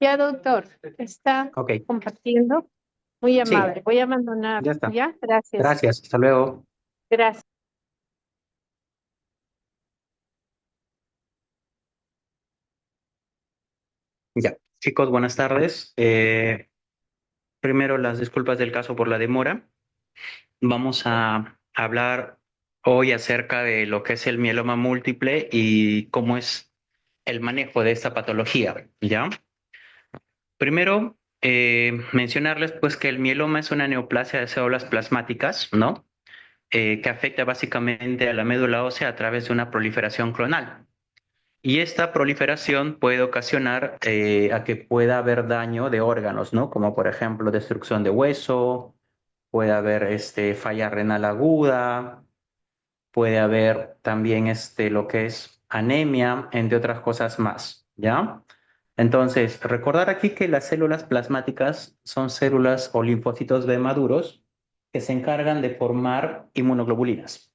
Ya, doctor, está Ok, compartiendo. Muy sí, amable. Voy a abandonar. ya está. ¿Ya? Gracias. Gracias, hasta luego. Gracias. Ya, chicos, buenas tardes. Primero, las disculpas del caso por la demora. Vamos a hablar hoy acerca de lo que es el mieloma múltiple y cómo es el manejo de esta patología, ¿ya? Primero, mencionarles pues que el mieloma es una neoplasia de células plasmáticas, ¿no? Que afecta básicamente a la médula ósea a través de una proliferación clonal. Y esta proliferación puede ocasionar a que pueda haber daño de órganos, ¿no? Como por ejemplo destrucción de hueso, puede haber falla renal aguda, puede haber también lo que es anemia, entre otras cosas más, ¿ya? Entonces, recordar aquí que las células plasmáticas son células o linfocitos B maduros que se encargan de formar inmunoglobulinas.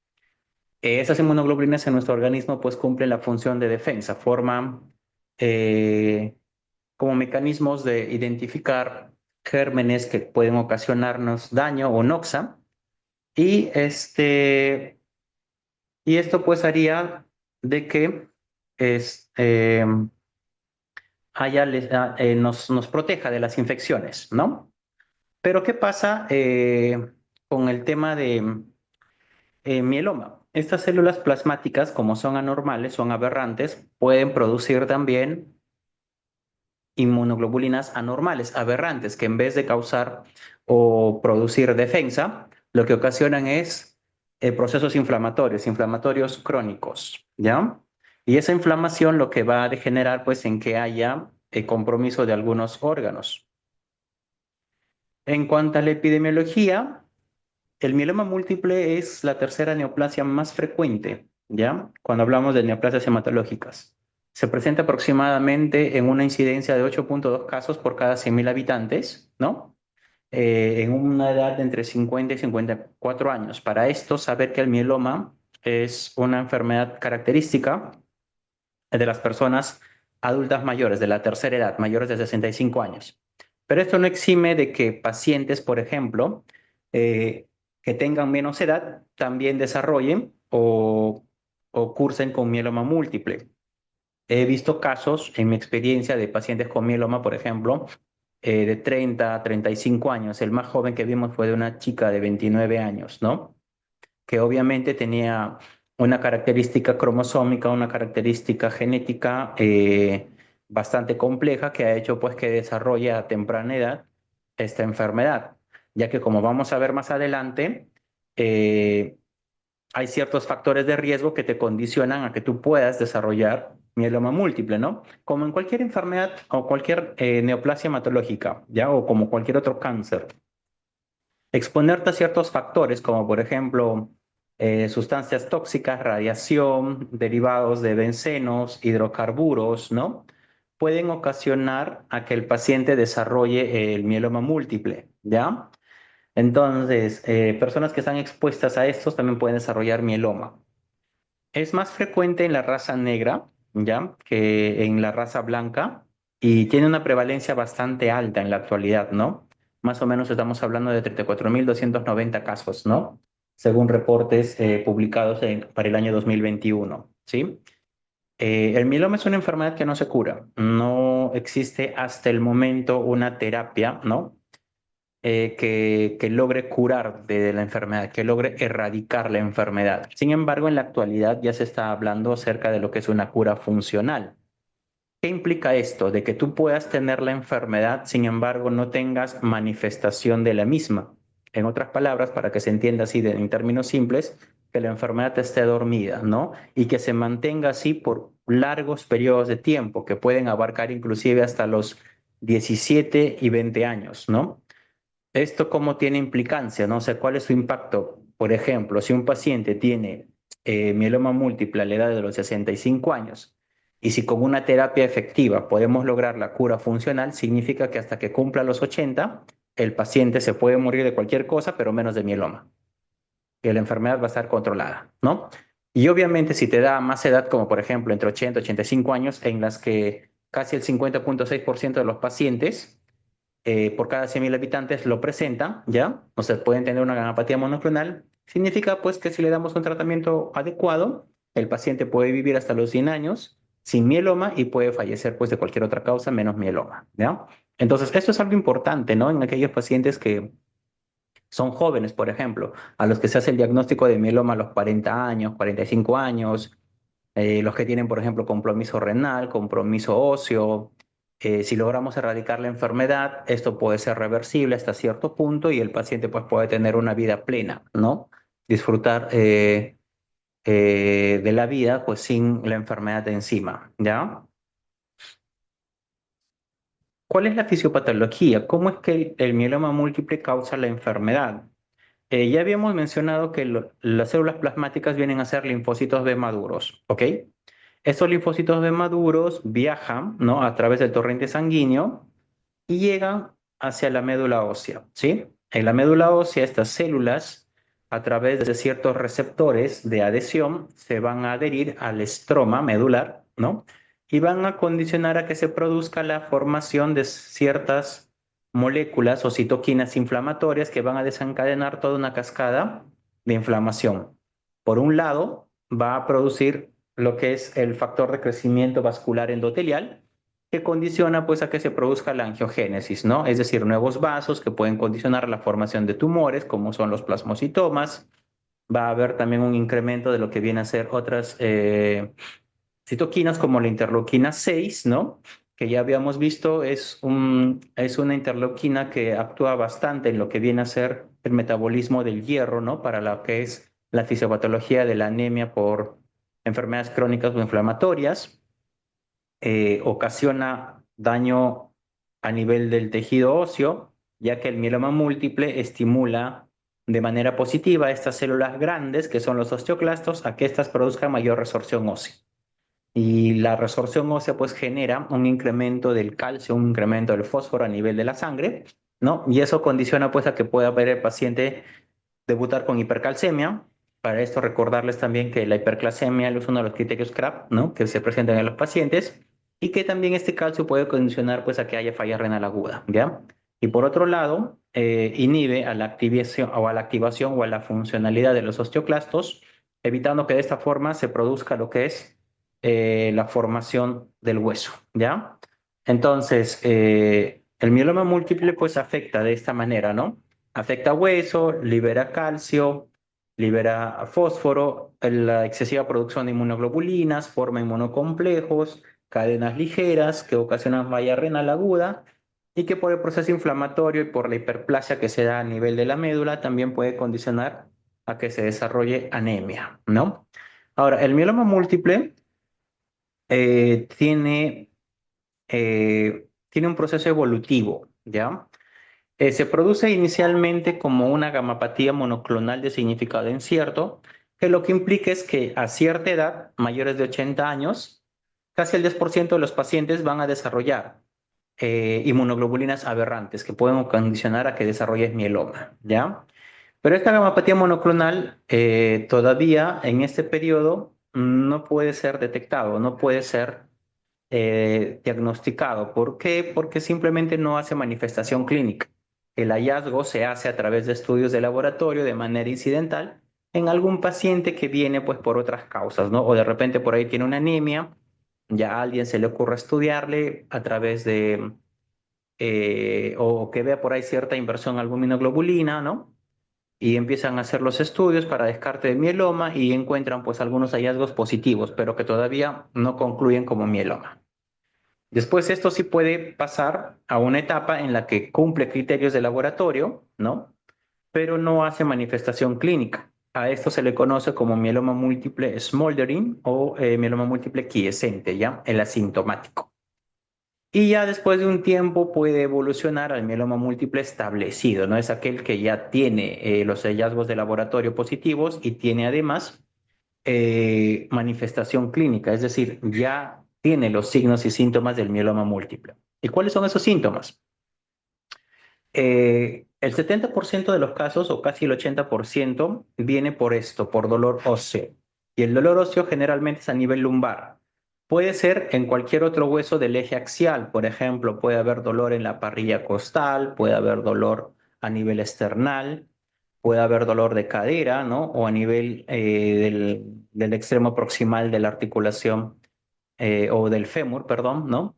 Esas inmunoglobulinas en nuestro organismo pues cumplen la función de defensa, forman como mecanismos de identificar gérmenes que pueden ocasionarnos daño o noxa y, y esto pues haría de que es, nos proteja de las infecciones, ¿no? Pero ¿qué pasa con el tema de mieloma? Estas células plasmáticas, como son anormales, son aberrantes, pueden producir también inmunoglobulinas anormales, aberrantes, que en vez de causar o producir defensa, lo que ocasionan es procesos inflamatorios, inflamatorios crónicos, ¿ya? Y esa inflamación lo que va a degenerar, pues, en que haya compromiso de algunos órganos. En cuanto a la epidemiología, el mieloma múltiple es la tercera neoplasia más frecuente, ¿ya? Cuando hablamos de neoplasias hematológicas. Se presenta aproximadamente en una incidencia de 8.2 casos por cada 100.000 habitantes, ¿no? En una edad de entre 50 y 54 años. Para esto, saber que el mieloma es una enfermedad característica de las personas adultas mayores de la tercera edad, mayores de 65 años. Pero esto no exime de que pacientes, por ejemplo, eh, que tengan menos edad, también desarrollen o cursen con mieloma múltiple. He visto casos en mi experiencia de pacientes con mieloma, por ejemplo, de 30 a 35 años. El más joven que vimos fue de una chica de 29 años, ¿no? Que obviamente tenía una característica cromosómica, una característica genética bastante compleja que ha hecho pues que desarrolle a temprana edad esta enfermedad, ya que como vamos a ver más adelante, eh, hay ciertos factores de riesgo que te condicionan a que tú puedas desarrollar mieloma múltiple, ¿no? Como en cualquier enfermedad o cualquier neoplasia hematológica, ¿ya? O como cualquier otro cáncer. Exponerte a ciertos factores, como por ejemplo sustancias tóxicas, radiación, derivados de bencenos, hidrocarburos, ¿no? Pueden ocasionar a que el paciente desarrolle el mieloma múltiple, ¿ya? Entonces, personas que están expuestas a estos también pueden desarrollar mieloma. Es más frecuente en la raza negra, ¿ya? Que en la raza blanca y tiene una prevalencia bastante alta en la actualidad, ¿no? Más o menos estamos hablando de 34.290 casos, ¿no? Según reportes publicados para el año 2021, ¿sí? El mieloma es una enfermedad que no se cura. No existe hasta el momento una terapia, ¿no? Que logre curar de la enfermedad, que logre erradicar la enfermedad. Sin embargo, en la actualidad ya se está hablando acerca de lo que es una cura funcional. ¿Qué implica esto? De que tú puedas tener la enfermedad, sin embargo, no tengas manifestación de la misma. En otras palabras, para que se entienda así en términos simples, que la enfermedad esté dormida, ¿no? Y que se mantenga así por largos periodos de tiempo, que pueden abarcar inclusive hasta los 17 y 20 años, ¿no? ¿Esto cómo tiene implicancia? No sé cuál es su impacto. Por ejemplo, si un paciente tiene mieloma múltiple a la edad de los 65 años y si con una terapia efectiva podemos lograr la cura funcional, significa que hasta que cumpla los 80, el paciente se puede morir de cualquier cosa, pero menos de mieloma, que la enfermedad va a estar controlada, ¿no? Y obviamente si te da más edad, como por ejemplo entre 80 y 85 años, en las que casi el 50.6% de los pacientes por cada 100.000 habitantes lo presentan, ¿ya? O sea, pueden tener una gamapatía monoclonal. Significa, pues, que si le damos un tratamiento adecuado, el paciente puede vivir hasta los 100 años sin mieloma y puede fallecer, pues, de cualquier otra causa menos mieloma, ¿ya? Entonces, esto es algo importante, ¿no? En aquellos pacientes que son jóvenes, por ejemplo, a los que se hace el diagnóstico de mieloma a los 40 años, 45 años, los que tienen, por ejemplo, compromiso renal, compromiso óseo. Si logramos erradicar la enfermedad, esto puede ser reversible hasta cierto punto y el paciente pues, puede tener una vida plena, ¿no? Disfrutar de la vida pues sin la enfermedad de encima, ¿ya? ¿Cuál es la fisiopatología? ¿Cómo es que el mieloma múltiple causa la enfermedad? Ya habíamos mencionado que las células plasmáticas vienen a ser linfocitos B maduros, ¿ok? Estos linfocitos B maduros viajan, ¿no? A través del torrente sanguíneo y llegan hacia la médula ósea, ¿sí? En la médula ósea, estas células, a través de ciertos receptores de adhesión, se van a adherir al estroma medular, ¿no? Y van a condicionar a que se produzca la formación de ciertas moléculas o citoquinas inflamatorias que van a desencadenar toda una cascada de inflamación. Por un lado, va a producir lo que es el factor de crecimiento vascular endotelial, que condiciona pues a que se produzca la angiogénesis, ¿no? Es decir, nuevos vasos que pueden condicionar la formación de tumores, como son los plasmocitomas. Va a haber también un incremento de lo que viene a ser otras citoquinas como la interleuquina 6, ¿no? Que ya habíamos visto, es una interleuquina que actúa bastante en lo que viene a ser el metabolismo del hierro, ¿no? Para lo que es la fisiopatología de la anemia por enfermedades crónicas o inflamatorias. Ocasiona daño a nivel del tejido óseo, ya que el mieloma múltiple estimula de manera positiva a estas células grandes, que son los osteoclastos, a que éstas produzcan mayor resorción ósea. Y la resorción ósea pues genera un incremento del calcio, un incremento del fósforo a nivel de la sangre, ¿no? Y eso condiciona pues a que pueda ver el paciente debutar con hipercalcemia. Para esto recordarles también que la hipercalcemia es uno de los criterios CRAP, ¿no? Que se presentan en los pacientes y que también este calcio puede condicionar pues a que haya falla renal aguda, ¿ya? Y por otro lado, inhibe a la activación o a la funcionalidad de los osteoclastos, evitando que de esta forma se produzca lo que es la formación del hueso, ¿ya? Entonces, el mieloma múltiple pues afecta de esta manera, ¿no? Afecta hueso, libera calcio, libera fósforo, la excesiva producción de inmunoglobulinas, forma inmunocomplejos, cadenas ligeras que ocasionan falla renal aguda y que por el proceso inflamatorio y por la hiperplasia que se da a nivel de la médula también puede condicionar a que se desarrolle anemia, ¿no? Ahora, el mieloma múltiple tiene un proceso evolutivo, ¿ya? Se produce inicialmente como una gamapatía monoclonal de significado incierto, que lo que implica es que a cierta edad, mayores de 80 años, casi el 10% de los pacientes van a desarrollar inmunoglobulinas aberrantes que pueden condicionar a que desarrolles mieloma, ¿ya? Pero esta gamapatía monoclonal todavía en este periodo no puede ser detectado, no puede ser diagnosticado. ¿Por qué? Porque simplemente no hace manifestación clínica. El hallazgo se hace a través de estudios de laboratorio de manera incidental en algún paciente que viene pues por otras causas, ¿no? O de repente por ahí tiene una anemia, ya a alguien se le ocurre estudiarle a través de, o que vea por ahí cierta inversión en albuminoglobulina, ¿no? Y empiezan a hacer los estudios para descarte de mieloma y encuentran pues algunos hallazgos positivos, pero que todavía no concluyen como mieloma. Después esto sí puede pasar a una etapa en la que cumple criterios de laboratorio, ¿no? Pero no hace manifestación clínica. A esto se le conoce como mieloma múltiple smoldering o mieloma múltiple quiescente, ¿ya? El asintomático. Y ya después de un tiempo puede evolucionar al mieloma múltiple establecido, ¿no? Es aquel que ya tiene los hallazgos de laboratorio positivos y tiene además manifestación clínica, es decir, ya tiene los signos y síntomas del mieloma múltiple. ¿Y cuáles son esos síntomas? El 70% de los casos, o casi el 80%, viene por esto, por dolor óseo. Y el dolor óseo generalmente es a nivel lumbar. Puede ser en cualquier otro hueso del eje axial. Por ejemplo, puede haber dolor en la parrilla costal, puede haber dolor a nivel esternal, puede haber dolor de cadera, ¿no? O a nivel del extremo proximal de la articulación o del fémur, perdón, ¿no?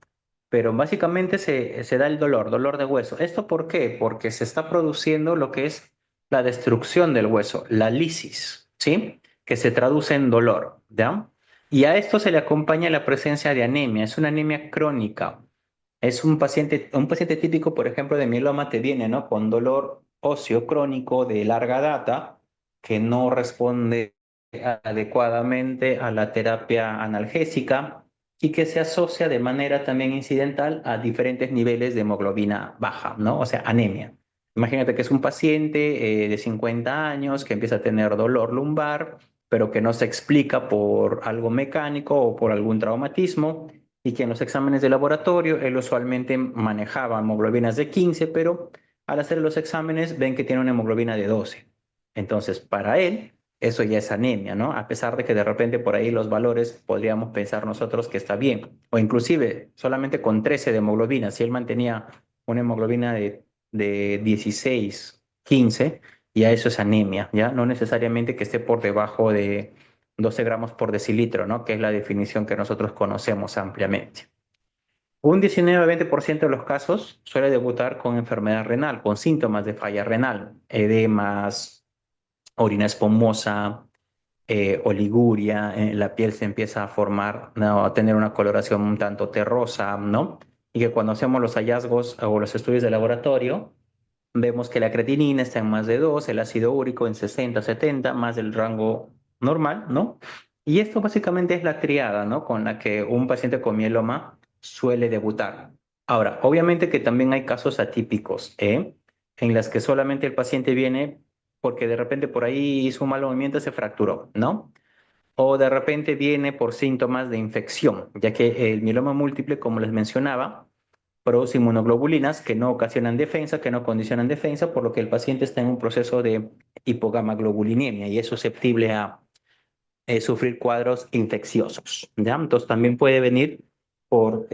Pero básicamente se da el dolor de hueso. ¿Esto por qué? Porque se está produciendo lo que es la destrucción del hueso, la lisis, ¿sí? Que se traduce en dolor, ¿ya? Y a esto se le acompaña la presencia de anemia. Es una anemia crónica. Es un paciente típico, por ejemplo, de mieloma te viene, ¿no? Con dolor óseo crónico de larga data que no responde adecuadamente a la terapia analgésica y que se asocia de manera también incidental a diferentes niveles de hemoglobina baja, ¿no? O sea, anemia. Imagínate que es un paciente de 50 años que empieza a tener dolor lumbar, pero que no se explica por algo mecánico o por algún traumatismo y que en los exámenes de laboratorio él usualmente manejaba hemoglobinas de 15, pero al hacer los exámenes ven que tiene una hemoglobina de 12. Entonces, para él, eso ya es anemia, ¿no? A pesar de que de repente por ahí los valores podríamos pensar nosotros que está bien, o inclusive solamente con 13 de hemoglobina, si él mantenía una hemoglobina de 16, 15, ya eso es anemia, ¿ya? No necesariamente que esté por debajo de 12 gramos por decilitro, ¿no? Que es la definición que nosotros conocemos ampliamente. Un 19 a 20% de los casos suele debutar con enfermedad renal, con síntomas de falla renal, edemas, orina espumosa, oliguria, la piel se empieza a formar, ¿no? A tener una coloración un tanto terrosa, ¿no? Y que cuando hacemos los hallazgos o los estudios de laboratorio, vemos que la creatinina está en más de 2, el ácido úrico en 60, 70, más del rango normal, ¿no? Y esto básicamente es la triada, ¿no? Con la que un paciente con mieloma suele debutar. Ahora, obviamente que también hay casos atípicos, ¿eh? En las que solamente el paciente viene porque de repente por ahí hizo un mal movimiento, se fracturó, ¿no? O de repente viene por síntomas de infección, ya que el mieloma múltiple, como les mencionaba, produce inmunoglobulinas que no ocasionan defensa, que no condicionan defensa, por lo que el paciente está en un proceso de hipogamaglobulinemia y es susceptible a sufrir cuadros infecciosos, ¿ya? Entonces también puede venir por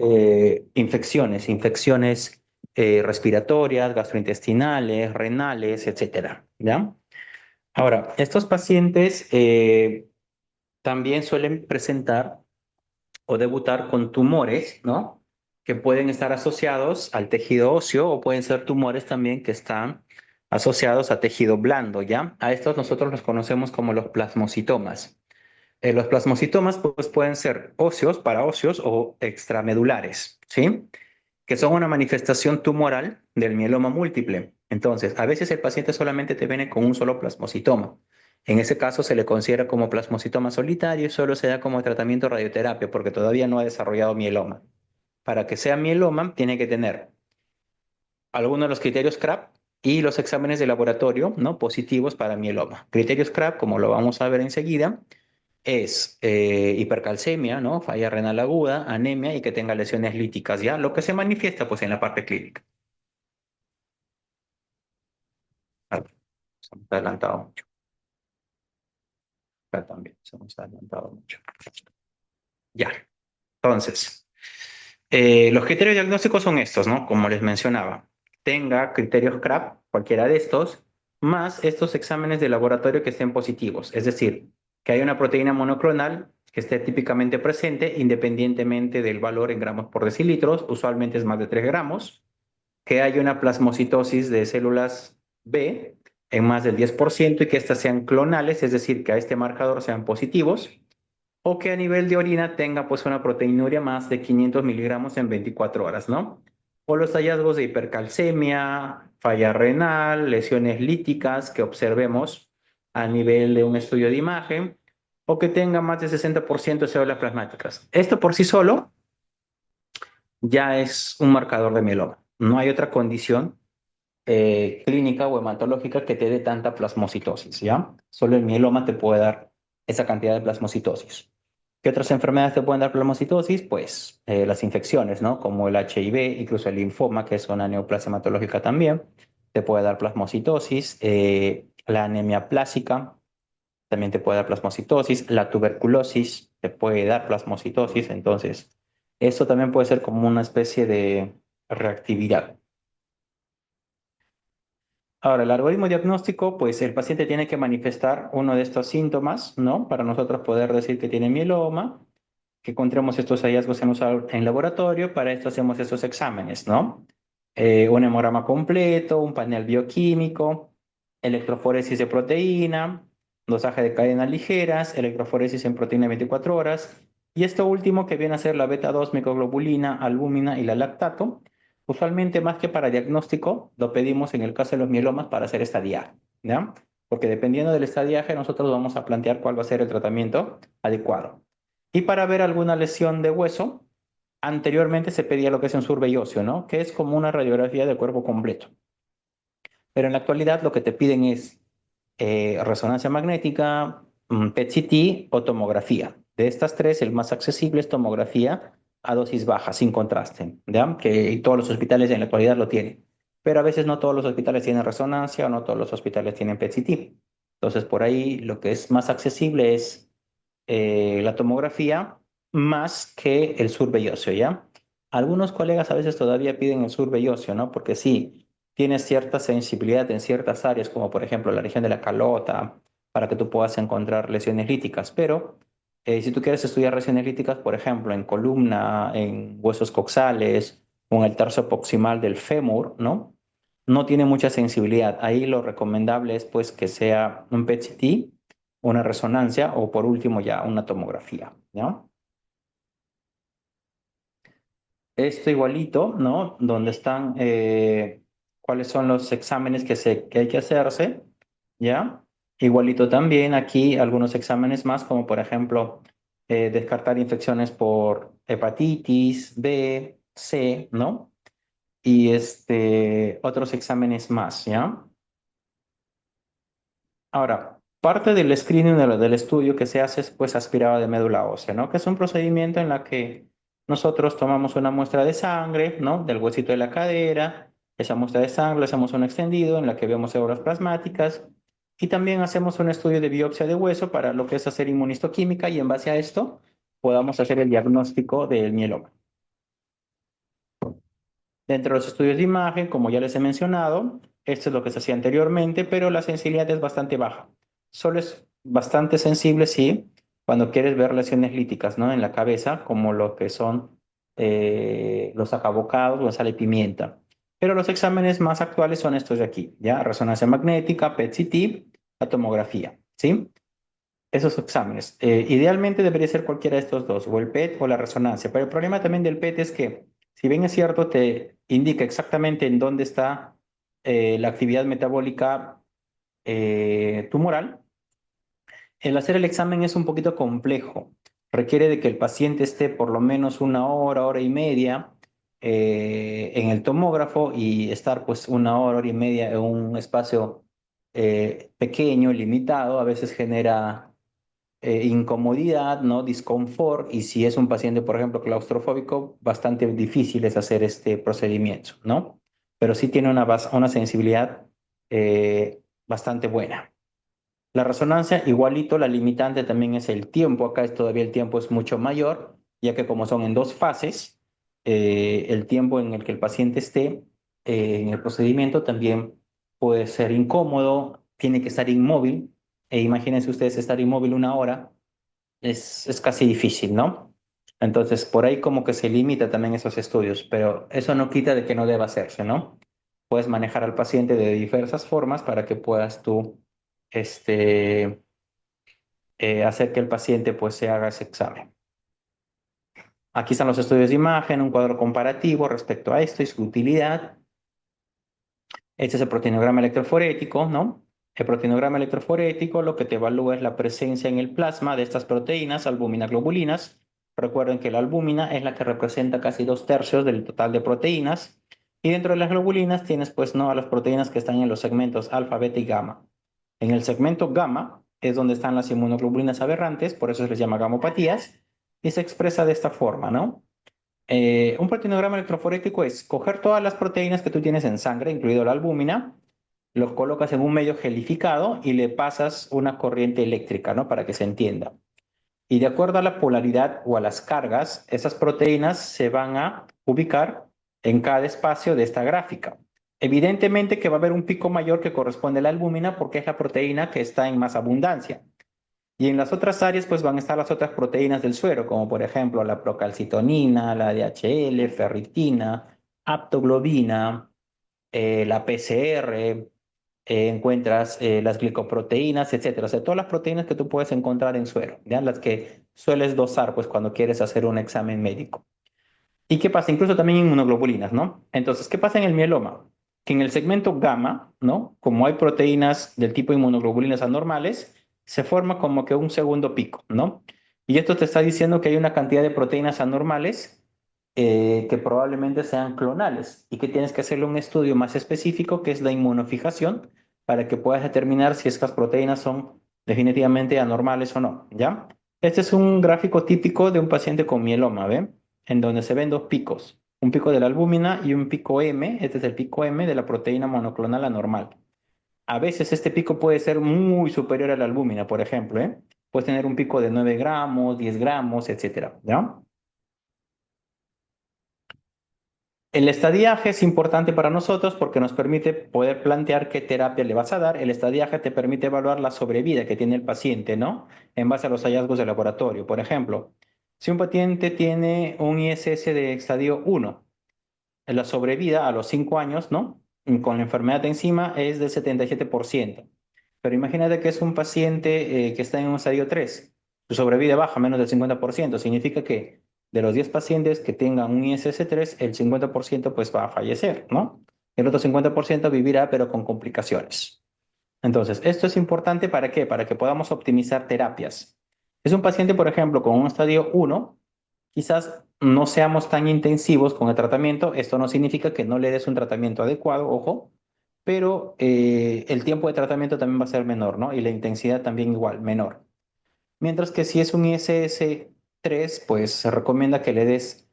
infecciones respiratorias, gastrointestinales, renales, etcétera, ¿ya? Ahora, estos pacientes también suelen presentar o debutar con tumores, ¿no? Que pueden estar asociados al tejido óseo o pueden ser tumores también que están asociados a tejido blando, ¿ya? A estos nosotros los conocemos como los plasmocitomas. Los plasmocitomas pues, pueden ser óseos, paraóseos o extramedulares, ¿sí? Que son una manifestación tumoral del mieloma múltiple. Entonces, a veces el paciente solamente te viene con un solo plasmocitoma. En ese caso se le considera como plasmocitoma solitario y solo se da como tratamiento radioterapia porque todavía no ha desarrollado mieloma. Para que sea mieloma, tiene que tener algunos de los criterios CRAP y los exámenes de laboratorio, ¿no? Positivos para mieloma. Criterios CRAP, como lo vamos a ver enseguida, es hipercalcemia, ¿no? Falla renal aguda, anemia y que tenga lesiones líticas, ¿ya? Lo que se manifiesta, pues, en la parte clínica. Ah, se hemos adelantado mucho. Acá también se hemos adelantado mucho. Ya, entonces, los criterios diagnósticos son estos, ¿no? Como les mencionaba, tenga criterios CRAP, cualquiera de estos, más estos exámenes de laboratorio que estén positivos, es decir, que haya una proteína monoclonal que esté típicamente presente independientemente del valor en gramos por decilitros, usualmente es más de 3 gramos, que haya una plasmocitosis de células B en más del 10% y que éstas sean clonales, es decir, que a este marcador sean positivos, o que a nivel de orina tenga pues una proteinuria más de 500 miligramos en 24 horas, ¿no? O los hallazgos de hipercalcemia, falla renal, lesiones líticas que observemos a nivel de un estudio de imagen, o que tenga más de 60% de células plasmáticas. Esto por sí solo ya es un marcador de mieloma. No hay otra condición clínica o hematológica que te dé tanta plasmocitosis, ¿ya? Solo el mieloma te puede dar esa cantidad de plasmocitosis. ¿Qué otras enfermedades te pueden dar plasmocitosis? Pues las infecciones, ¿no? Como el HIV, incluso el linfoma, que es una neoplasia hematológica también, te puede dar plasmocitosis. La anemia plásica también te puede dar plasmocitosis. La tuberculosis te puede dar plasmocitosis, entonces esto también puede ser como una especie de reactividad. Ahora, el algoritmo diagnóstico, pues el paciente tiene que manifestar uno de estos síntomas, ¿no? Para nosotros poder decir que tiene mieloma, que encontremos estos hallazgos en laboratorio, para esto hacemos estos exámenes, ¿no? Un hemograma completo, un panel bioquímico, electroforesis de proteína, dosaje de cadenas ligeras, electroforesis en proteína 24 horas, y esto último que viene a ser la beta 2 microglobulina, albúmina y la lactato. Usualmente más que para diagnóstico, lo pedimos en el caso de los mielomas para hacer estadiaje, ¿ya? Porque dependiendo del estadiaje, nosotros vamos a plantear cuál va a ser el tratamiento adecuado. Y para ver alguna lesión de hueso, anteriormente se pedía lo que es un survey óseo, ¿no? Que es como una radiografía del cuerpo completo. Pero en la actualidad lo que te piden es resonancia magnética, PET-CT o tomografía. De estas tres, el más accesible es tomografía a dosis baja, sin contraste, ¿ya? Que todos los hospitales en la actualidad lo tienen. Pero a veces no todos los hospitales tienen resonancia o no todos los hospitales tienen PET-CT. Entonces, por ahí lo que es más accesible es la tomografía más que el survey óseo, ¿ya? Algunos colegas a veces todavía piden el survey óseo, ¿no? Porque sí, tiene cierta sensibilidad en ciertas áreas, como por ejemplo la región de la calota, para que tú puedas encontrar lesiones líticas. Pero si tú quieres estudiar lesiones líticas, por ejemplo, en columna, en huesos coxales o en el tarso proximal del fémur, ¿no? No tiene mucha sensibilidad. Ahí lo recomendable es pues que sea un PET-CT, una resonancia o por último ya una tomografía, ¿no? Esto igualito, ¿no? Donde están cuáles son los exámenes que hay que hacerse, ¿ya? Igualito también aquí algunos exámenes más, como por ejemplo descartar infecciones por hepatitis B, C, ¿no? Y otros exámenes más, ¿ya? Ahora, parte del screening del estudio que se hace es pues aspirado de médula ósea, ¿no? Que es un procedimiento en la que nosotros tomamos una muestra de sangre, ¿no? Del huesito de la cadera, esa muestra de sangre le hacemos un extendido en la que vemos células plasmáticas y también hacemos un estudio de biopsia de hueso para lo que es hacer inmunistoquímica y en base a esto podamos hacer el diagnóstico del mieloma. Dentro de los estudios de imagen, como ya les he mencionado, esto es lo que se hacía anteriormente, pero la sensibilidad es bastante baja. Solo es bastante sensible, sí, cuando quieres ver lesiones líticas, ¿no? En la cabeza, como lo que son los acabocados o sal y pimienta. Pero los exámenes más actuales son estos de aquí, ¿ya? Resonancia magnética, PET-CT, la tomografía, ¿sí? Esos exámenes. Idealmente debería ser cualquiera de estos dos, o el PET o la resonancia. Pero el problema también del PET es que, si bien es cierto, te indica exactamente en dónde está la actividad metabólica tumoral, el hacer el examen es un poquito complejo. Requiere de que el paciente esté por lo menos una hora, hora y media en el tomógrafo y estar pues una hora, hora y media en un espacio pequeño, limitado. A veces genera incomodidad, ¿no? Disconfort, y si es un paciente, por ejemplo, claustrofóbico, bastante difícil es hacer este procedimiento, ¿no? Pero sí tiene una sensibilidad bastante buena. La resonancia, igualito, la limitante también es el tiempo. Acá todavía el tiempo es mucho mayor, ya que como son en dos fases, el tiempo en el que el paciente esté en el procedimiento también puede ser incómodo, tiene que estar inmóvil. E imagínense ustedes estar inmóvil una hora, es casi difícil, ¿no? Entonces, por ahí como que se limita también esos estudios, pero eso no quita de que no deba hacerse, ¿no? Puedes manejar al paciente de diversas formas para que puedas tú este, hacer que el paciente pues se haga ese examen. Aquí están los estudios de imagen, un cuadro comparativo respecto a esto y su utilidad. Este es el proteinograma electroforético, ¿no? El proteinograma electroforético lo que te evalúa es la presencia en el plasma de estas proteínas, albúmina globulinas. Recuerden que la albúmina es la que representa casi 2/3 del total de proteínas. Y dentro de las globulinas tienes pues no a las proteínas que están en los segmentos alfa, beta y gamma. En el segmento gamma es donde están las inmunoglobulinas aberrantes, por eso se les llama gamopatías, y se expresa de esta forma, ¿no? Un proteinograma electroforético es coger todas las proteínas que tú tienes en sangre, incluido la albúmina, lo colocas en un medio gelificado y le pasas una corriente eléctrica, ¿no? Para que se entienda. Y de acuerdo a la polaridad o a las cargas, esas proteínas se van a ubicar en cada espacio de esta gráfica. Evidentemente que va a haber un pico mayor que corresponde a la albúmina porque es la proteína que está en más abundancia. Y en las otras áreas pues van a estar las otras proteínas del suero, como por ejemplo la procalcitonina, la DHL, ferritina, aptoglobina, la PCR, encuentras las glicoproteínas, etcétera. O sea, todas las proteínas que tú puedes encontrar en suero, ¿ya? Las que sueles dosar pues cuando quieres hacer un examen médico. ¿Y qué pasa? Incluso también inmunoglobulinas, ¿no? Entonces, ¿qué pasa en el mieloma? Que en el segmento gamma, ¿no? Como hay proteínas del tipo inmunoglobulinas anormales, se forma como que un segundo pico, ¿no? Y esto te está diciendo que hay una cantidad de proteínas anormales que probablemente sean clonales y que tienes que hacerle un estudio más específico, que es la inmunofijación, para que puedas determinar si estas proteínas son definitivamente anormales o no, ¿ya? Este es un gráfico típico de un paciente con mieloma, ¿ven? En donde se ven dos picos, un pico de la albúmina y un pico M, este es el pico M de la proteína monoclonal anormal. A veces este pico puede ser muy superior a la albúmina, por ejemplo, ¿eh? Puedes tener un pico de 9 gramos, 10 gramos, etcétera, ¿ya? El estadiaje es importante para nosotros porque nos permite poder plantear qué terapia le vas a dar. El estadiaje te permite evaluar la sobrevida que tiene el paciente, ¿no? En base a los hallazgos de laboratorio. Por ejemplo, si un paciente tiene un ISS de estadio 1, la sobrevida a los 5 años, ¿no? Con la enfermedad encima es del 77%. Pero imagínate que es un paciente que está en un estadio 3. Su sobrevida baja menos del 50%. Significa que de los 10 pacientes que tengan un ISS-3, el 50% pues va a fallecer, ¿no? El otro 50% vivirá, pero con complicaciones. Entonces, esto es importante ¿para qué? Para que podamos optimizar terapias. Es un paciente, por ejemplo, con un estadio 1, quizás no seamos tan intensivos con el tratamiento. Esto no significa que no le des un tratamiento adecuado, ojo, pero el tiempo de tratamiento también va a ser menor, ¿no? Y la intensidad también igual, menor. Mientras que si es un ISS-3, pues se recomienda que le des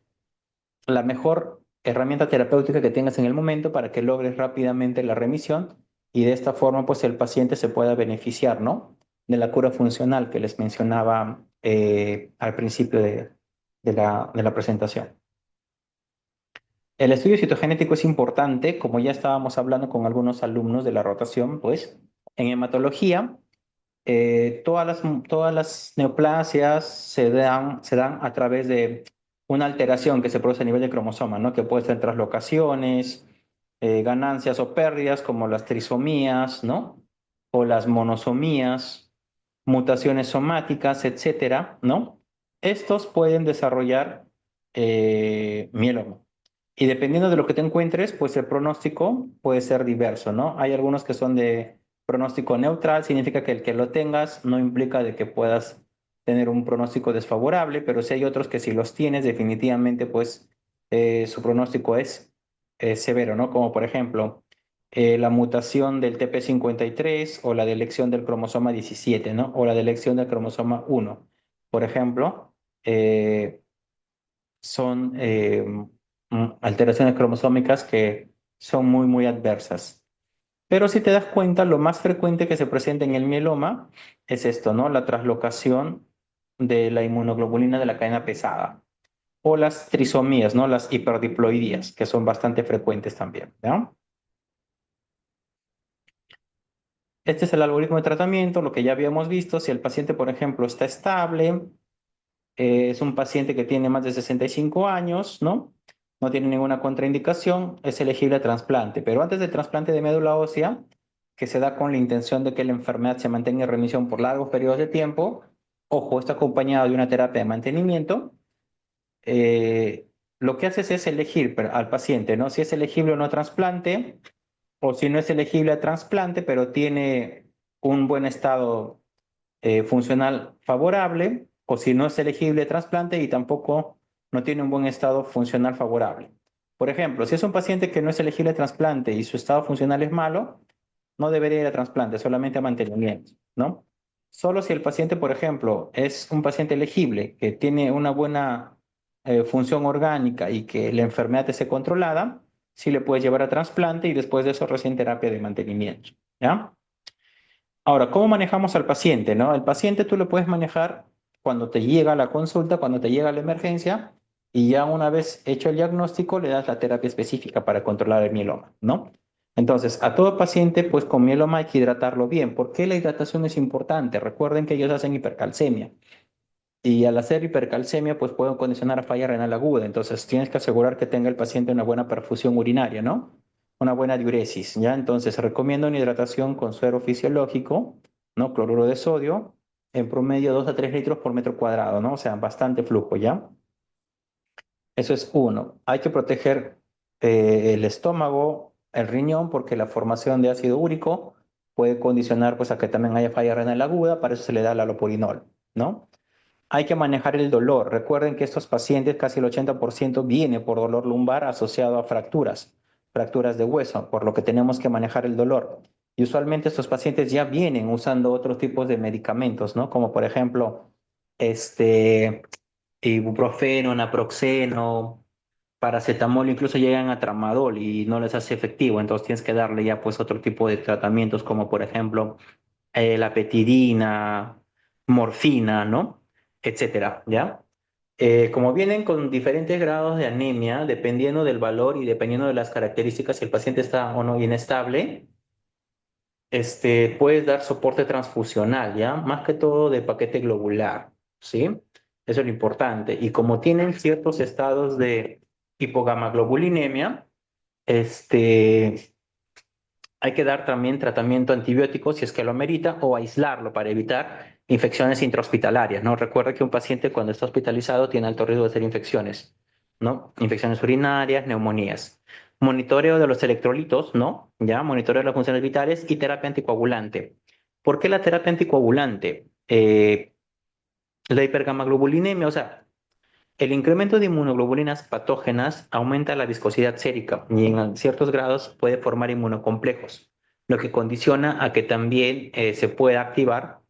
la mejor herramienta terapéutica que tengas en el momento para que logres rápidamente la remisión y de esta forma pues el paciente se pueda beneficiar, ¿no? De la cura funcional que les mencionaba al principio de la presentación. El estudio citogenético es importante, como ya estábamos hablando con algunos alumnos de la rotación, pues en hematología todas las neoplasias se dan a través de una alteración que se produce a nivel de cromosoma, ¿no? Que puede ser translocaciones, ganancias o pérdidas como las trisomías, ¿no? O las monosomías, mutaciones somáticas, etcétera, ¿no? Estos pueden desarrollar mieloma. Y dependiendo de lo que te encuentres, pues el pronóstico puede ser diverso, ¿no? Hay algunos que son de pronóstico neutral, significa que el que lo tengas no implica de que puedas tener un pronóstico desfavorable, pero sí hay otros que si los tienes, definitivamente, pues su pronóstico es severo, ¿no? Como por ejemplo, la mutación del TP53 o la delección del cromosoma 17, ¿no? O la delección del cromosoma 1, por ejemplo. Son alteraciones cromosómicas que son muy, muy adversas. Pero si te das cuenta, lo más frecuente que se presenta en el mieloma es esto, ¿no? La traslocación de la inmunoglobulina de la cadena pesada o las trisomías, ¿no? Las hiperdiploidías, que son bastante frecuentes también, ¿no? Este es el algoritmo de tratamiento, lo que ya habíamos visto. Si el paciente, por ejemplo, está estable, es un paciente que tiene más de 65 años, ¿no? No tiene ninguna contraindicación, es elegible a trasplante. Pero antes del trasplante de médula ósea, que se da con la intención de que la enfermedad se mantenga en remisión por largos periodos de tiempo, ojo, está acompañado de una terapia de mantenimiento, lo que haces es elegir al paciente, ¿no? Si es elegible o no a trasplante, o si no es elegible a trasplante, pero tiene un buen estado funcional favorable, o si no es elegible trasplante y tampoco no tiene un buen estado funcional favorable. Por ejemplo, si es un paciente que no es elegible trasplante y su estado funcional es malo, no debería ir a trasplante, solamente a mantenimiento, ¿no? Solo si el paciente, por ejemplo, es un paciente elegible, que tiene una buena función orgánica y que la enfermedad esté controlada, sí le puedes llevar a trasplante y después de eso recién terapia de mantenimiento, ¿ya? Ahora, ¿cómo manejamos al paciente, no? El paciente tú lo puedes manejar cuando te llega la consulta, cuando te llega la emergencia, y ya una vez hecho el diagnóstico, le das la terapia específica para controlar el mieloma, ¿no? Entonces, a todo paciente, pues con mieloma hay que hidratarlo bien. ¿Por qué la hidratación es importante? Recuerden que ellos hacen hipercalcemia. Y al hacer hipercalcemia, pues pueden condicionar a falla renal aguda. Entonces, tienes que asegurar que tenga el paciente una buena perfusión urinaria, ¿no? Una buena diuresis, ¿ya? Entonces, recomiendo una hidratación con suero fisiológico, ¿no? Cloruro de sodio, en promedio 2 a 3 litros por metro cuadrado, ¿no? O sea, bastante flujo, ¿ya? Eso es uno. Hay que proteger el estómago, el riñón, porque la formación de ácido úrico puede condicionar, pues, a que también haya falla renal aguda. Para eso se le da la lopurinol, ¿no? Hay que manejar el dolor. Recuerden que estos pacientes, casi el 80% viene por dolor lumbar asociado a fracturas, fracturas de hueso, por lo que tenemos que manejar el dolor. Y usualmente estos pacientes ya vienen usando otros tipos de medicamentos, ¿no? Como por ejemplo, este, ibuprofeno, naproxeno, paracetamol, incluso llegan a tramadol y no les hace efectivo. Entonces tienes que darle ya pues otro tipo de tratamientos como por ejemplo la petidina, morfina, ¿no? Etcétera, ¿ya? Como vienen con diferentes grados de anemia, dependiendo del valor y dependiendo de las características, si el paciente está o no inestable, puedes dar soporte transfusional, ¿ya? Más que todo de paquete globular, ¿sí? Eso es lo importante. Y como tienen ciertos estados de hipogamaglobulinemia, este, hay que dar también tratamiento antibiótico si es que lo amerita o aislarlo para evitar infecciones intrahospitalarias, ¿no? Recuerda que un paciente cuando está hospitalizado tiene alto riesgo de hacer infecciones, ¿no? Infecciones urinarias, neumonías. Monitoreo de los electrolitos, ¿no? Ya, monitoreo de las funciones vitales y terapia anticoagulante. ¿Por qué la terapia anticoagulante? La hipergamaglobulinemia, o sea, el incremento de inmunoglobulinas patógenas aumenta la viscosidad sérica y en ciertos grados puede formar inmunocomplejos, lo que condiciona a que también se pueda activar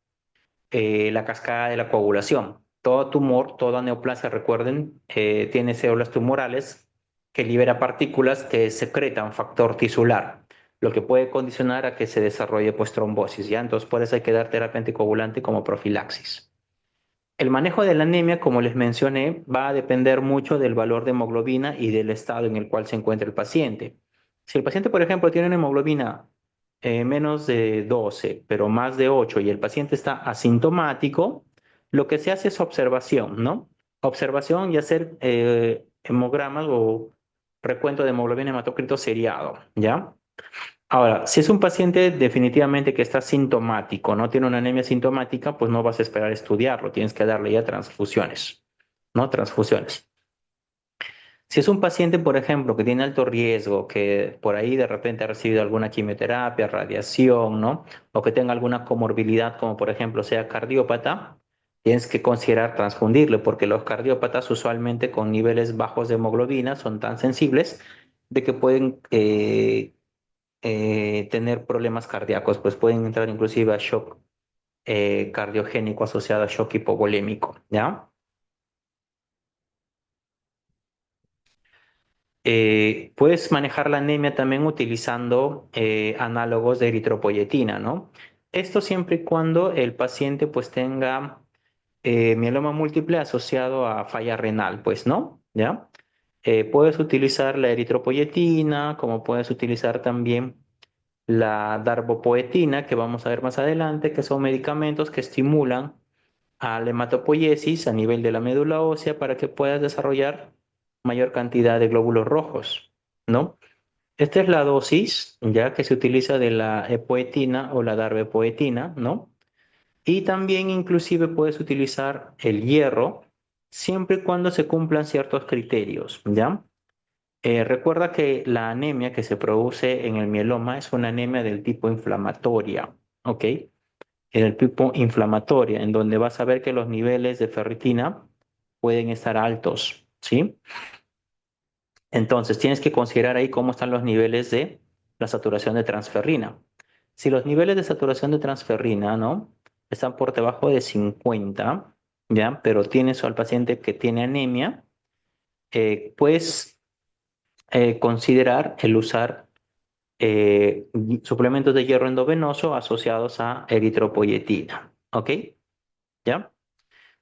la cascada de la coagulación. Todo tumor, toda neoplasia, recuerden, tiene células tumorales que libera partículas que secretan factor tisular, lo que puede condicionar a que se desarrolle pues trombosis, ¿ya? Entonces por eso hay que dar terapia anticoagulante como profilaxis. El manejo de la anemia, como les mencioné, va a depender mucho del valor de hemoglobina y del estado en el cual se encuentra el paciente. Si el paciente, por ejemplo, tiene una hemoglobina menos de 12, pero más de 8 y el paciente está asintomático, lo que se hace es observación, ¿no? Observación y hacer hemogramas o recuento de hemoglobina hematócrito seriado, ¿ya? Ahora, si es un paciente definitivamente que está sintomático, no tiene una anemia sintomática, pues no vas a esperar estudiarlo, tienes que darle ya transfusiones, ¿no? Transfusiones. Si es un paciente, por ejemplo, que tiene alto riesgo, que por ahí de repente ha recibido alguna quimioterapia, radiación, ¿no? O que tenga alguna comorbilidad, como por ejemplo sea cardiópata, tienes que considerar transfundirle, porque los cardiópatas usualmente con niveles bajos de hemoglobina son tan sensibles de que pueden tener problemas cardíacos, pues pueden entrar inclusive a shock cardiogénico asociado a shock hipovolémico, ¿ya? Puedes manejar la anemia también utilizando análogos de eritropoyetina, ¿no? Esto siempre y cuando el paciente pues tenga mieloma múltiple asociado a falla renal, pues, ¿no? ¿Ya? Puedes utilizar la eritropoyetina, como puedes utilizar también la darbopoetina, que vamos a ver más adelante, que son medicamentos que estimulan a la hematopoiesis a nivel de la médula ósea para que puedas desarrollar mayor cantidad de glóbulos rojos, ¿no? Esta es la dosis, ya que se utiliza de la epoetina o la darbepoetina, ¿no? Y también inclusive puedes utilizar el hierro siempre y cuando se cumplan ciertos criterios, ¿ya? Recuerda que la anemia que se produce en el mieloma es una anemia del tipo inflamatoria, ¿ok? En el tipo inflamatoria, en donde vas a ver que los niveles de ferritina pueden estar altos, ¿sí? Entonces, tienes que considerar ahí cómo están los niveles de la saturación de transferrina. Si los niveles de saturación de transferrina, ¿no? Están por debajo de 50, ¿ya? Pero tienes al paciente que tiene anemia, puedes considerar el usar eh, suplementos de hierro endovenoso asociados a eritropoyetina, ¿ok? ¿Ya?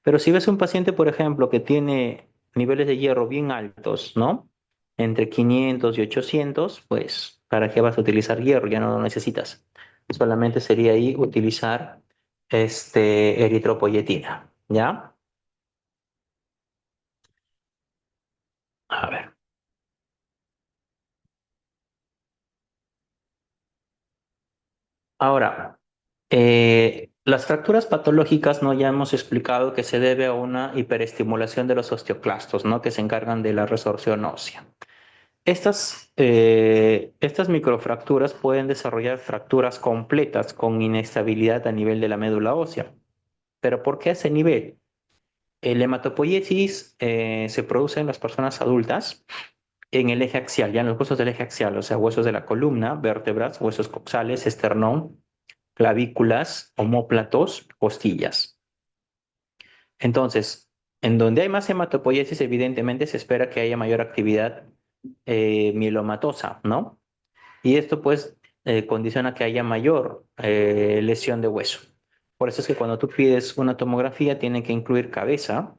Pero si ves un paciente, por ejemplo, que tiene niveles de hierro bien altos, ¿no? Entre 500 y 800, pues, ¿para qué vas a utilizar hierro? Ya no lo necesitas. Solamente sería ahí utilizar eritropoyetina, ¿ya? A ver. Ahora, las fracturas patológicas, ¿no? Ya hemos explicado que se debe a una hiperestimulación de los osteoclastos, ¿no? Que se encargan de la resorción ósea. Estas microfracturas pueden desarrollar fracturas completas con inestabilidad a nivel de la médula ósea. ¿Pero por qué a ese nivel? El hematopoiesis se produce en las personas adultas en el eje axial, ya en los huesos del eje axial, o sea, huesos de la columna, vértebras, huesos coxales, esternón, clavículas, omóplatos, costillas. Entonces, en donde hay más hematopoiesis, evidentemente se espera que haya mayor actividad mielomatosa, ¿no? Y esto pues condiciona que haya mayor lesión de hueso. Por eso es que cuando tú pides una tomografía tiene que incluir cabeza,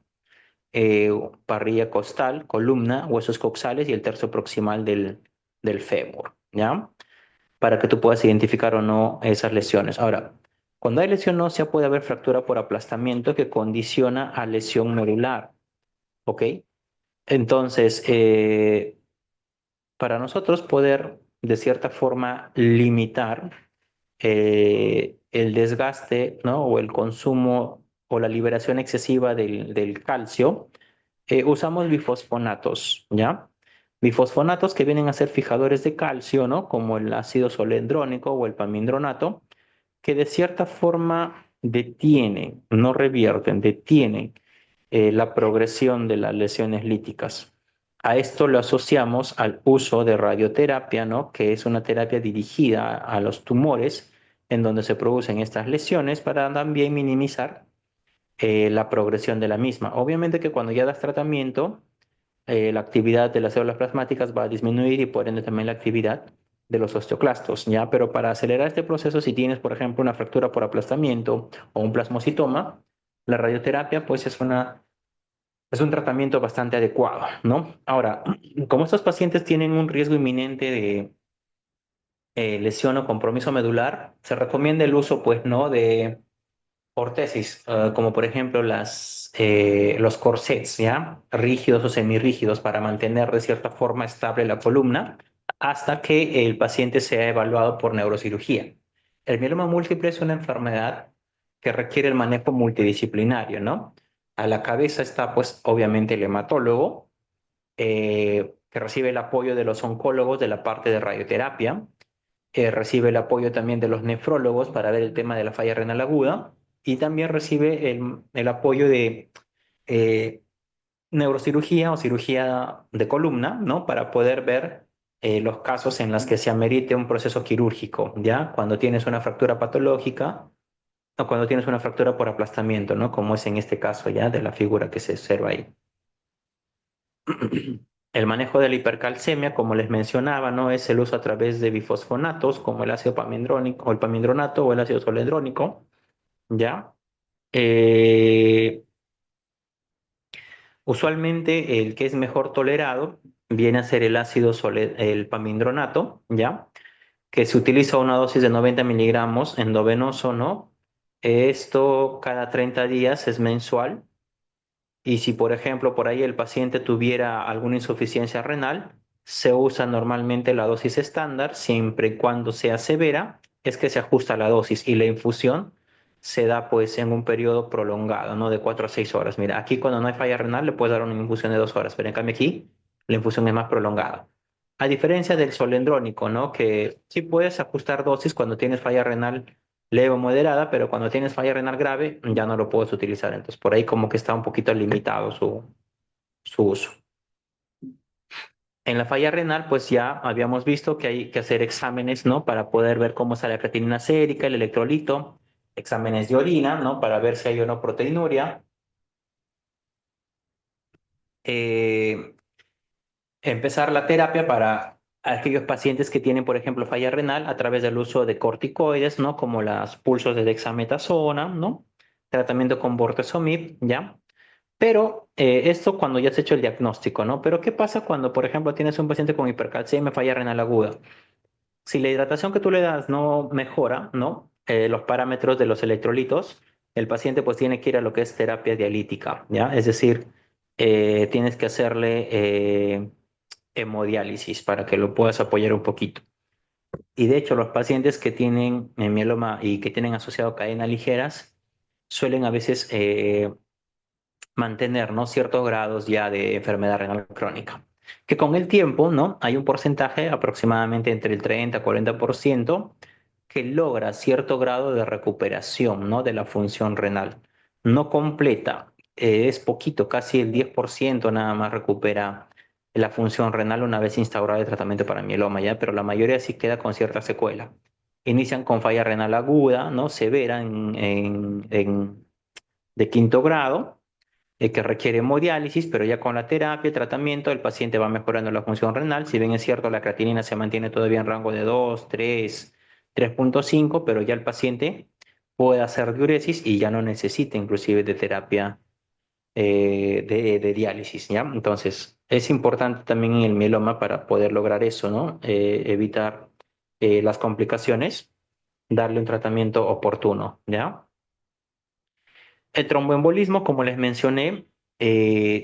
eh, parrilla costal, columna, huesos coxales y el tercio proximal del fémur, ¿ya? Para que tú puedas identificar o no esas lesiones. Ahora, cuando hay lesión ósea puede haber fractura por aplastamiento que condiciona a lesión medular, ¿ok? Entonces, para nosotros poder de cierta forma limitar el desgaste, ¿no? O el consumo o la liberación excesiva del calcio, usamos bifosfonatos, ¿ya? Bifosfonatos que vienen a ser fijadores de calcio, ¿no? Como el ácido solendrónico o el pamindronato, que de cierta forma detienen, no revierten, detienen la progresión de las lesiones líticas. A esto lo asociamos al uso de radioterapia, ¿no? Que es una terapia dirigida a los tumores en donde se producen estas lesiones para también minimizar la progresión de la misma. Obviamente que cuando ya das tratamiento, la actividad de las células plasmáticas va a disminuir y por ende también la actividad de los osteoclastos, ¿ya? Pero para acelerar este proceso, si tienes, por ejemplo, una fractura por aplastamiento o un plasmocitoma, la radioterapia, pues es un tratamiento bastante adecuado, ¿no? Ahora, como estos pacientes tienen un riesgo inminente de lesión o compromiso medular, se recomienda el uso, pues, ¿no? De ortesis, como por ejemplo los corsets, ¿ya? Rígidos o semirrígidos para mantener de cierta forma estable la columna hasta que el paciente sea evaluado por neurocirugía. El mieloma múltiple es una enfermedad que requiere el manejo multidisciplinario, ¿no? A la cabeza está, pues, obviamente el hematólogo, que recibe el apoyo de los oncólogos de la parte de radioterapia, recibe el apoyo también de los nefrólogos para ver el tema de la falla renal aguda y también recibe el apoyo de eh, neurocirugía o cirugía de columna, ¿no? Para poder ver los casos en los que se amerite un proceso quirúrgico, ¿ya? Cuando tienes una fractura patológica o cuando tienes una fractura por aplastamiento, ¿no? Como es en este caso, ¿ya? De la figura que se observa ahí. El manejo de la hipercalcemia, como les mencionaba, ¿no? Es el uso a través de bifosfonatos, como el ácido pamindrónico, o el pamindronato o el ácido solendrónico, ¿ya? Eh, Usualmente el que es mejor tolerado viene a ser el pamindronato, ¿ya? Que se utiliza una dosis de 90 miligramos endovenoso, ¿no? Esto cada 30 días es mensual. Y si, por ejemplo, por ahí el paciente tuviera alguna insuficiencia renal, se usa normalmente la dosis estándar, siempre y cuando sea severa, es que se ajusta la dosis y la infusión se da pues en un periodo prolongado, ¿no? De 4 a 6 horas. Mira, aquí cuando no hay falla renal le puedes dar una infusión de 2 horas, pero en cambio aquí la infusión es más prolongada. A diferencia del solendrónico, ¿no? Que sí puedes ajustar dosis cuando tienes falla renal leve o moderada, pero cuando tienes falla renal grave ya no lo puedes utilizar. Entonces, por ahí como que está un poquito limitado su uso. En la falla renal, pues ya habíamos visto que hay que hacer exámenes, ¿no? Para poder ver cómo está la creatinina sérica, el electrolito, exámenes de orina, ¿no? Para ver si hay o no proteinuria. Eh, Empezar la terapia para aquellos pacientes que tienen, por ejemplo, falla renal a través del uso de corticoides, ¿no? Como los pulsos de dexametasona, ¿no? Tratamiento con bortezomib, ¿ya? Pero esto cuando ya has hecho el diagnóstico, ¿no? Pero ¿qué pasa cuando, por ejemplo, tienes un paciente con hipercalcemia, falla renal aguda? Si la hidratación que tú le das no mejora, ¿no? Los parámetros de los electrolitos, el paciente pues tiene que ir a lo que es terapia dialítica, ¿ya? Es decir, tienes que hacerle hemodiálisis para que lo puedas apoyar un poquito. Y de hecho, los pacientes que tienen mieloma y que tienen asociado cadenas ligeras suelen a veces mantener, ¿no? Ciertos grados ya de enfermedad renal crónica. Que con el tiempo, ¿no? Hay un porcentaje aproximadamente entre el 30 y 40% que logra cierto grado de recuperación, ¿no? De la función renal. No completa, es poquito, casi el 10% nada más recupera la función renal una vez instaurado el tratamiento para mieloma, ¿ya? Pero la mayoría sí queda con cierta secuela. Inician con falla renal aguda, ¿no? Severa de quinto grado, que requiere hemodiálisis, pero ya con la terapia, el tratamiento, el paciente va mejorando la función renal. Si bien es cierto, la creatinina se mantiene todavía en rango de 2, 3, 3,5, pero ya el paciente puede hacer diuresis y ya no necesita inclusive de terapia de diálisis, ¿ya? Entonces, es importante también en el mieloma para poder lograr eso, ¿no? Evitar las complicaciones, darle un tratamiento oportuno, ¿ya? El tromboembolismo, como les mencioné,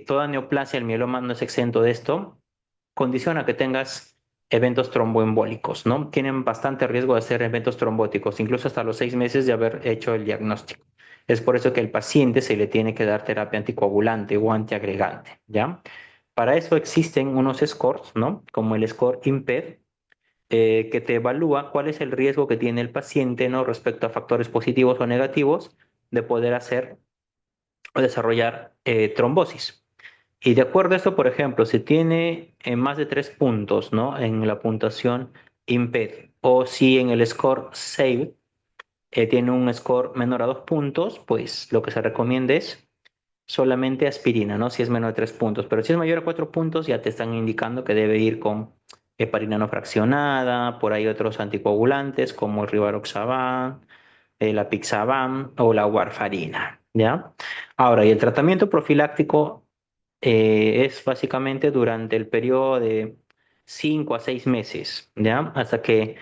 toda neoplasia, el mieloma no es exento de esto, condiciona que tengas eventos tromboembólicos, ¿no? Tienen bastante riesgo de hacer eventos trombóticos, incluso hasta los 6 meses de haber hecho el diagnóstico. Es por eso que al paciente se le tiene que dar terapia anticoagulante o antiagregante, ¿ya? Para eso existen unos scores, ¿no? Como el score IMPED, que te evalúa cuál es el riesgo que tiene el paciente, ¿no? Respecto a factores positivos o negativos de poder hacer o desarrollar trombosis. Y de acuerdo a esto, por ejemplo, si tiene más de 3 puntos, ¿no? En la puntuación IMPED, o si en el score SAVE tiene un score menor a 2 puntos, pues lo que se recomienda es solamente aspirina, ¿no? Si es menor de 3 puntos. Pero si es mayor a 4 puntos, ya te están indicando que debe ir con heparina no fraccionada, por ahí otros anticoagulantes como el rivaroxaban, la Pixaban o la warfarina, ¿ya? Ahora, y el tratamiento profiláctico es básicamente durante el periodo de 5 a 6 meses, ¿ya? Hasta que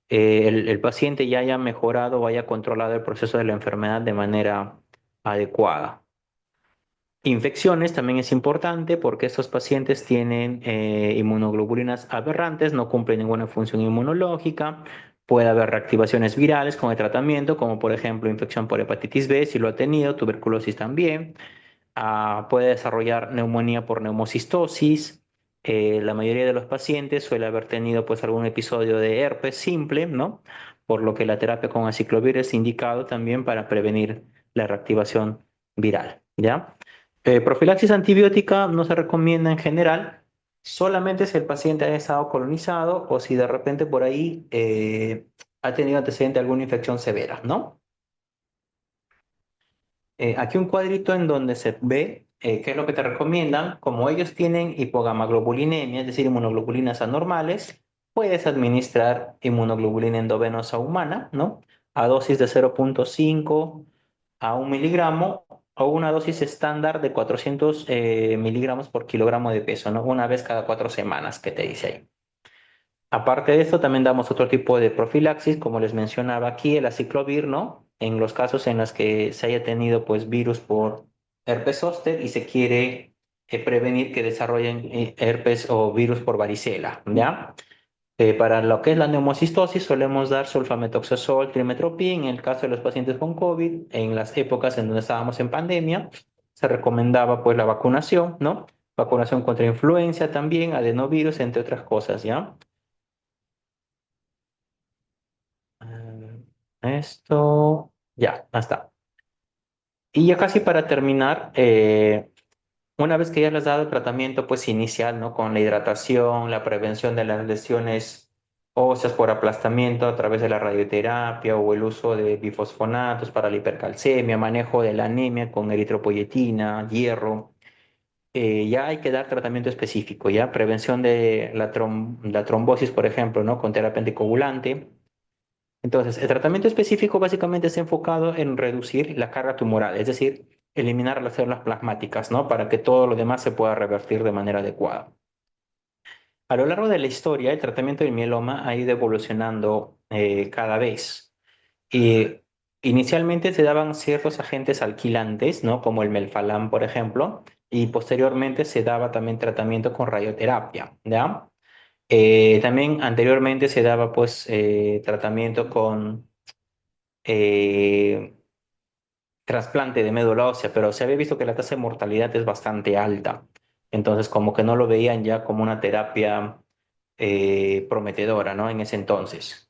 el paciente ya haya mejorado o haya controlado el proceso de la enfermedad de manera adecuada. Infecciones también es importante porque estos pacientes tienen inmunoglobulinas aberrantes, no cumplen ninguna función inmunológica. Puede haber reactivaciones virales con el tratamiento, como por ejemplo infección por hepatitis B, si lo ha tenido, tuberculosis también. Puede desarrollar neumonía por neumocistosis. La mayoría de los pacientes suele haber tenido pues algún episodio de herpes simple, ¿no? Por lo que la terapia con aciclovir es indicado también para prevenir la reactivación viral, ¿ya? Profilaxis antibiótica no se recomienda en general, solamente si el paciente ha estado colonizado o si de repente por ahí ha tenido antecedente de alguna infección severa, ¿no? Aquí un cuadrito en donde se ve qué es lo que te recomiendan. Como ellos tienen hipogamaglobulinemia, es decir, inmunoglobulinas anormales, puedes administrar inmunoglobulina endovenosa humana, ¿no? A dosis de 0,5 a 1 miligramo o una dosis estándar de 400 miligramos por kilogramo de peso, ¿no? Una vez cada 4 semanas, que te dice ahí. Aparte de esto, también damos otro tipo de profilaxis, como les mencionaba aquí, el aciclovir, ¿no? En los casos en los que se haya tenido, pues, virus por herpes zóster y se quiere prevenir que desarrollen herpes o virus por varicela, ¿ya? Para lo que es la neumocistosis, solemos dar sulfamethoxazol, trimethoprim. En el caso de los pacientes con COVID, en las épocas en donde estábamos en pandemia, se recomendaba, pues, la vacunación, ¿no? Vacunación contra influenza también, adenovirus, entre otras cosas, ¿ya? Esto, ya, hasta. Y ya casi para terminar, una vez que ya les has dado el tratamiento pues inicial, ¿no? Con la hidratación, la prevención de las lesiones óseas por aplastamiento a través de la radioterapia o el uso de bifosfonatos para la hipercalcemia, manejo de la anemia con eritropoyetina, hierro, ya hay que dar tratamiento específico, ¿ya? Prevención de la trombosis, por ejemplo, ¿no? Con terapia anticoagulante. Entonces, el tratamiento específico básicamente está enfocado en reducir la carga tumoral, es decir, eliminar las células plasmáticas, ¿no? Para que todo lo demás se pueda revertir de manera adecuada. A lo largo de la historia, el tratamiento del mieloma ha ido evolucionando cada vez. Y inicialmente se daban ciertos agentes alquilantes, ¿no? Como el melfalán, por ejemplo, y posteriormente se daba también tratamiento con radioterapia, ¿ya? También anteriormente se daba, pues, tratamiento con eh, trasplante de médula ósea, pero se había visto que la tasa de mortalidad es bastante alta. Entonces, como que no lo veían ya como una terapia prometedora, ¿no? En ese entonces.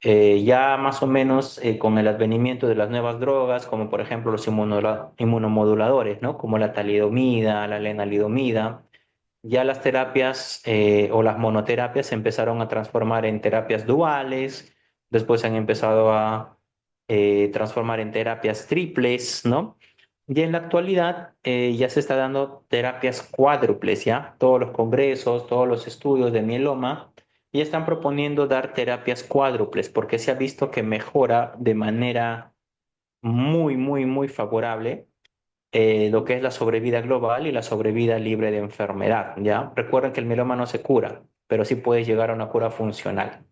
Ya más o menos con el advenimiento de las nuevas drogas, como por ejemplo los inmunomoduladores, ¿no? Como la talidomida, la lenalidomida, ya las terapias o las monoterapias se empezaron a transformar en terapias duales, después se han empezado a transformar en terapias triples, ¿no? Y en la actualidad ya se está dando terapias cuádruples, ¿ya? Todos los congresos, todos los estudios de mieloma ya están proponiendo dar terapias cuádruples porque se ha visto que mejora de manera muy, muy, muy favorable lo que es la sobrevida global y la sobrevida libre de enfermedad, ¿ya? Recuerden que el mieloma no se cura, pero sí puede llegar a una cura funcional.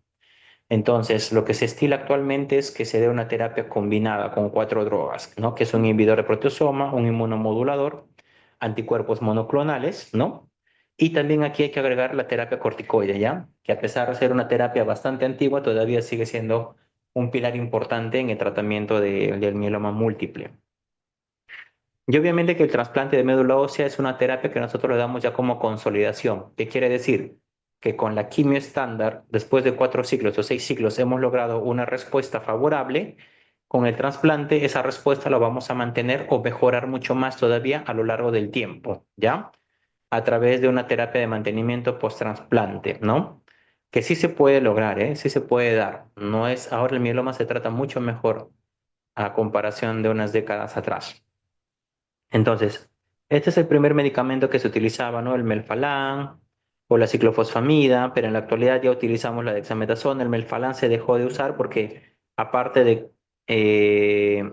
Entonces, lo que se estila actualmente es que se dé una terapia combinada con cuatro drogas, ¿no? Que es un inhibidor de proteasoma, un inmunomodulador, anticuerpos monoclonales, ¿no? Y también aquí hay que agregar la terapia corticoide, ¿ya? Que a pesar de ser una terapia bastante antigua, todavía sigue siendo un pilar importante en el tratamiento del mieloma múltiple. Y obviamente que el trasplante de médula ósea es una terapia que nosotros le damos ya como consolidación. ¿Qué quiere decir? Que con la quimio estándar, después de 4 ciclos o 6 ciclos, hemos logrado una respuesta favorable. Con el trasplante, esa respuesta la vamos a mantener o mejorar mucho más todavía a lo largo del tiempo, ¿ya? A través de una terapia de mantenimiento post-trasplante, ¿no? Que sí se puede lograr, ¿eh? Sí se puede dar. No es, ahora el mieloma se trata mucho mejor a comparación de unas décadas atrás. Entonces, este es el primer medicamento que se utilizaba, ¿no? El melfalán o la ciclofosfamida, pero en la actualidad ya utilizamos la dexametasona. El melfalán se dejó de usar porque, aparte eh,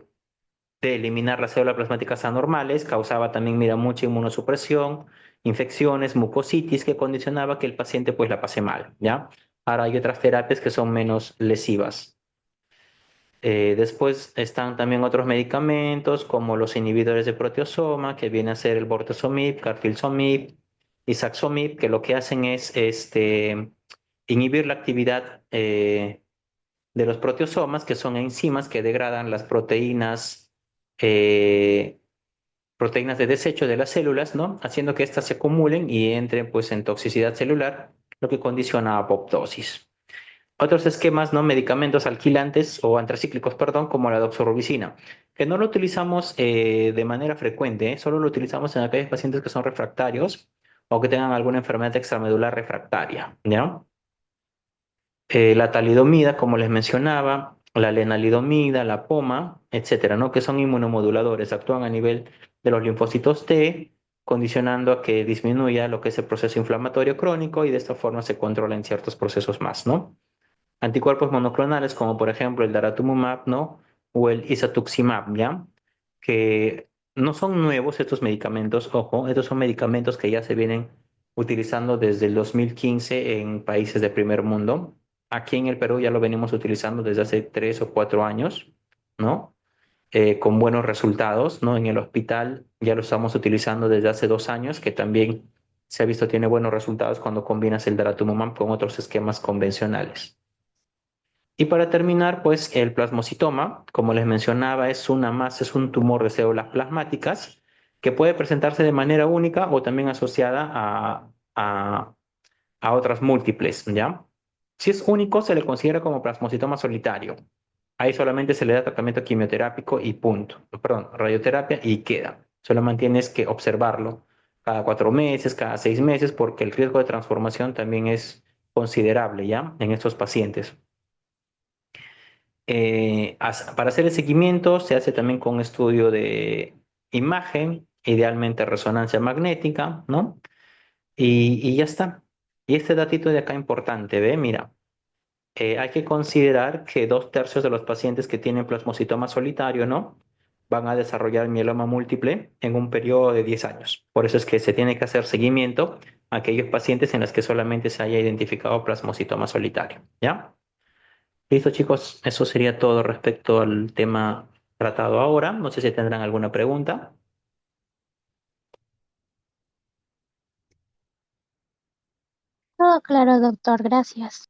de eliminar las células plasmáticas anormales, causaba también, mira, mucha inmunosupresión, infecciones, mucositis, que condicionaba que el paciente pues la pase mal, ¿ya? Ahora hay otras terapias que son menos lesivas. Después están también otros medicamentos como los inhibidores de proteasoma, que viene a ser el bortezomib, carfilzomib y saxomib, que lo que hacen es inhibir la actividad de los proteosomas, que son enzimas que degradan las eh, proteínas de desecho de las células, ¿no? Haciendo que éstas se acumulen y entren pues en toxicidad celular, lo que condiciona a apoptosis. Otros esquemas, ¿no? Medicamentos alquilantes o antracíclicos, perdón, como la doxorubicina, que no lo utilizamos de manera frecuente, ¿eh? Solo lo utilizamos en aquellos pacientes que son refractarios o que tengan alguna enfermedad extramedular refractaria, ¿ya? La talidomida, como les mencionaba, la lenalidomida, la poma, etcétera, ¿no? Que son inmunomoduladores, actúan a nivel de los linfocitos T, condicionando a que disminuya lo que es el proceso inflamatorio crónico y de esta forma se controlan ciertos procesos más, ¿no? Anticuerpos monoclonales, como por ejemplo el daratumumab, ¿no? O el isatuximab, ¿ya? Que no son nuevos estos medicamentos, ojo, estos son medicamentos que ya se vienen utilizando desde el 2015 en países de primer mundo. Aquí en el Perú ya lo venimos utilizando desde hace 3 o 4 años, ¿no? Con buenos resultados, ¿no? En el hospital ya lo estamos utilizando desde hace 2 años, que también se ha visto tiene buenos resultados cuando combinas el daratumumab con otros esquemas convencionales. Y para terminar, pues el plasmocitoma, como les mencionaba, es una masa, es un tumor de células plasmáticas que puede presentarse de manera única o también asociada a otras múltiples, ¿ya? Si es único, se le considera como plasmocitoma solitario. Ahí solamente se le da tratamiento quimioterápico y punto. Perdón, radioterapia y queda. Solo mantienes que observarlo cada 4 meses, cada 6 meses, porque el riesgo de transformación también es considerable, ¿ya? En estos pacientes. Para hacer el seguimiento se hace también con estudio de imagen, idealmente resonancia magnética, ¿no? Y ya está. Y este datito de acá importante, ¿ve? Mira, hay que considerar que 2/3 de los pacientes que tienen plasmocitoma solitario, ¿no? van a desarrollar mieloma múltiple en un periodo de 10 años. Por eso es que se tiene que hacer seguimiento a aquellos pacientes en los que solamente se haya identificado plasmocitoma solitario, ¿ya? Listo, chicos, eso sería todo respecto al tema tratado ahora. No sé si tendrán alguna pregunta. Todo claro, doctor. Gracias.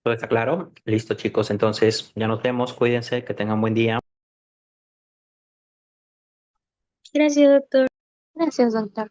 ¿Todo está claro? Listo, chicos, entonces ya nos vemos. Cuídense, que tengan buen día. Gracias, doctor. Gracias, doctor.